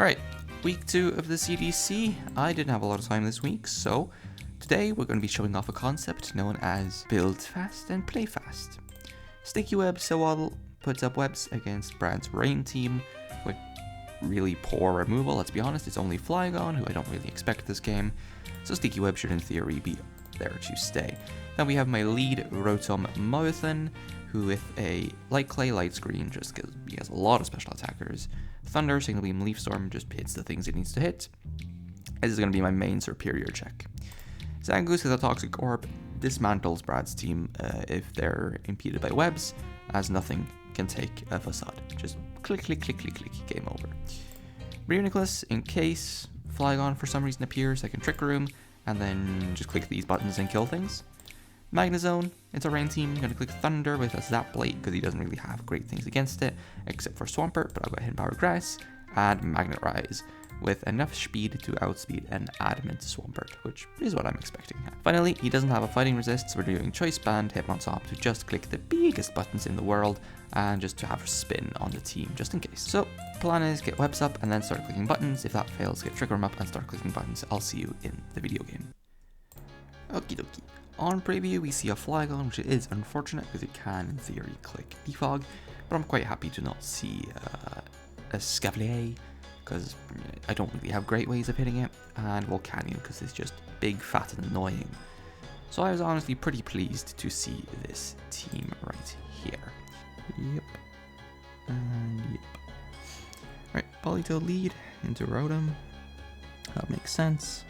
Alright, week 2 of the CDC. I didn't have a lot of time this week, so today we're going to be showing off a concept known as build fast and play fast. Sticky Web Sawaddle puts up webs against Brad's Rain team with really poor removal. Let's be honest, it's only Flygon, who I don't really expect this game, so Sticky Web should in theory be there to stay. Then we have my lead, Rotom Moethan, who with a Light Clay, Light Screen, just because he has a lot of special attackers. Thunder, Signal Beam, Leaf Storm just hits the things it needs to hit. This is going to be my main superior check. Zangoose with a Toxic Orb dismantles Brad's team if they're impeded by webs, as nothing can take a Facade. Just click, click, click, click, click, game over. Reuniclus, in case Flygon for some reason appears, I can Trick Room, and then just click these buttons and kill things. Magnezone, it's a Rain team. I'm going to click Thunder with a Zap Blade because he doesn't really have great things against it, except for Swampert, but I'll go ahead and Power Grass, and Magnet Rise with enough speed to outspeed an Adamant Swampert, which is what I'm expecting. Finally, he doesn't have a Fighting Resist, so we're doing Choice Band, Hitmontop to just click the biggest buttons in the world, and just to have a spin on the team, just in case. So, plan is get webs up, and then start clicking buttons. If that fails, get Trick Room up, and start clicking buttons. I'll see you in the video game. Okie dokie. On preview, we see a Flygon, which is unfortunate because it can, in theory, click Defog, but I'm quite happy to not see a Scavalier, because I don't really have great ways of hitting it, and Volcanion, because it's just big, fat, and annoying. So I was honestly pretty pleased to see this team right here. Yep. And yep. Alright, Politoed lead into Rotom. That makes sense.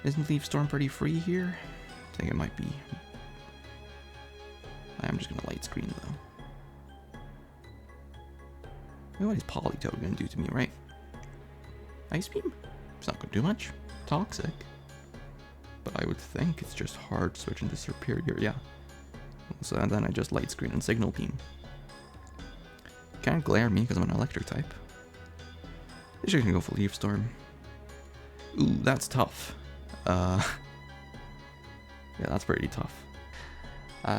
Isn't Leaf Storm pretty free here? I think it might be. I am just going to Light Screen though. What is Politoed going to do to me, right? Ice Beam? It's not going to do much. Toxic. But I would think it's just hard to switch into Superior, yeah. So and then I just Light Screen and Signal Beam. Can't glare me because I'm an Electric type. This should go for Leaf Storm. Ooh, that's tough. Yeah, that's pretty tough.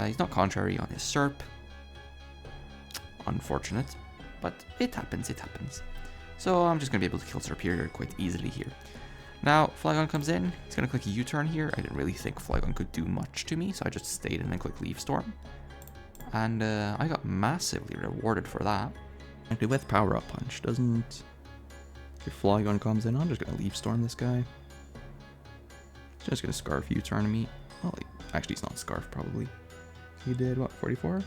He's not contrary on his Serp. Unfortunate. But it happens, it happens. So I'm just going to be able to kill Superior quite easily here. Now, Flygon comes in. He's going to click a U-turn here. I didn't really think Flygon could do much to me, so I just stayed in and clicked Leaf Storm. And I got massively rewarded for that. Actually, with Power Up Punch, doesn't... If Flygon comes in, I'm just going to Leaf Storm this guy. Just going to Scarf U-turn me. Well, actually, it's not Scarf, probably. He did, what, 44?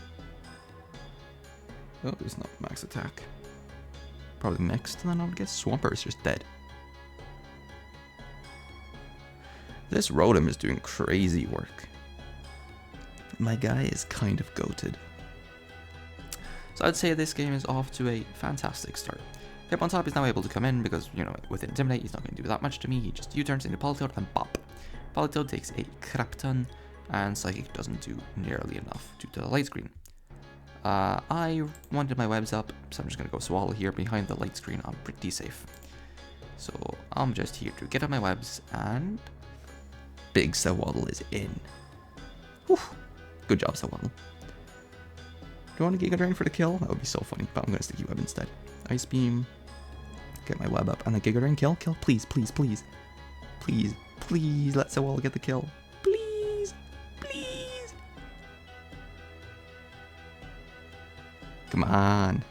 Oh, it's not max attack. Probably mixed, and then I would guess Swampert's just dead. This Rotom is doing crazy work. My guy is kind of goated. So I'd say this game is off to a fantastic start. Hitmontop is now able to come in because, you know, with Intimidate, he's not going to do that much to me. He just U-turns into Politoed and bop. Politoed takes a crap ton, and Psychic doesn't do nearly enough due to the Light Screen. I wanted my webs up, so I'm just going to go Swallow here. Behind the Light Screen, I'm pretty safe. So I'm just here to get up my webs, and Big Sawaddle is in. Whew. Good job, Sawaddle. Do you want a Giga Drain for the kill? That would be so funny, but I'm going to Sticky Web instead. Ice Beam, get my web up, and the Giga Drain kill, please, please, please. Please, please let Sawaddle get the kill. Please, please. Come on.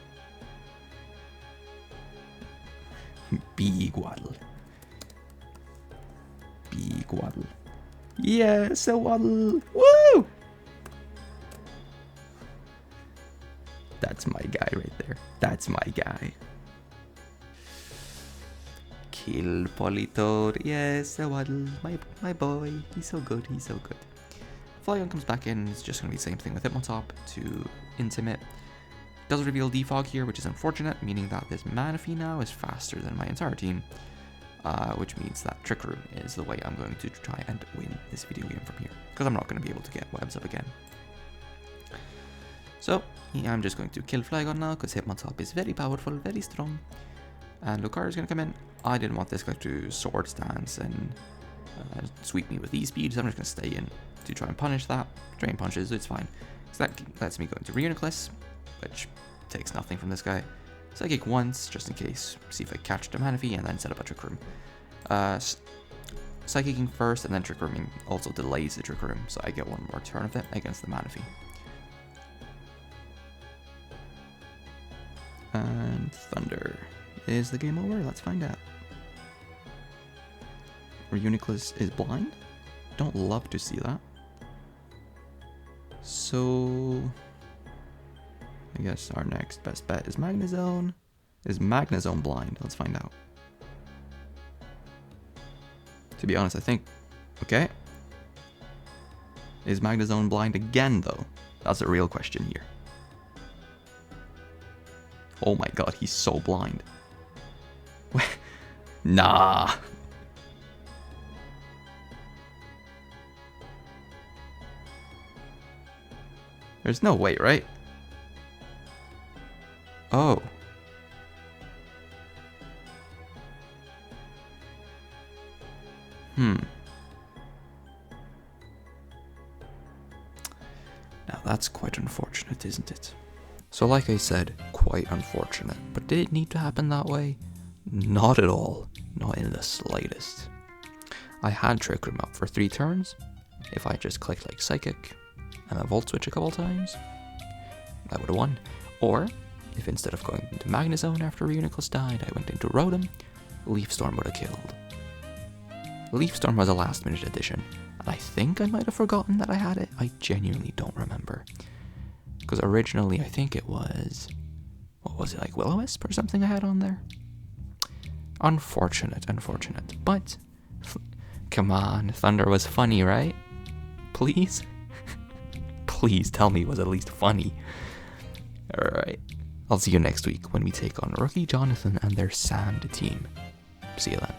Big Waddle. Big Waddle. Yeah, Sawaddle. Woo! That's my guy right there. That's my guy. Kill Politoed. Yes, Sawaddle. My boy. He's so good. He's so good. Flygon comes back in. It's just going to be the same thing with Hitmontop to Intimate. Does reveal Defog here, which is unfortunate, meaning that this Manaphy now is faster than my entire team. Which means that Trick Room is the way I'm going to try and win this video game from here. Because I'm not going to be able to get webs up again. So, yeah, I'm just going to kill Flygon now, because Hitmontop is very powerful, very strong. And Lucario is going to come in. I didn't want this guy to Sword Stance and sweep me with E-Speed, so I'm just going to stay in to try and punish that. Drain Punches, it's fine. So that lets me go into Reuniclus, which takes nothing from this guy. Psychic once, just in case. See if I catch the Manaphy, and then set up a Trick Room. Psychicking first, and then Trick Rooming also delays the Trick Room, so I get one more turn of it against the Manaphy. And Thunder. Is the game over? Let's find out. Reuniclus is blind? Don't love to see that. So I guess our next best bet is Magnezone. Is Magnezone blind? Let's find out. To be honest, I think... Okay. Is Magnezone blind again, though? That's a real question here. Oh my god, he's so blind. Nah. There's no way, right? Oh. Now that's quite unfortunate, isn't it? So like I said, quite unfortunate. But did it need to happen that way? Not at all. Not in the slightest. I had Trick Room up for 3 turns. If I just clicked like Psychic and a Volt Switch a couple times, I would have won. Or, if instead of going into Magnezone after Reuniclus died, I went into Rotom, Leaf Storm would have killed. Leaf Storm was a last minute addition, and I think I might have forgotten that I had it. I genuinely don't remember. Because originally I think it was... What was it, like Will-O-Wisp or something I had on there? Unfortunate. But, come on, Thunder was funny, right? Please? Please tell me it was at least funny. Alright, I'll see you next week when we take on Rookie Jonathan and their Sand team. See you then.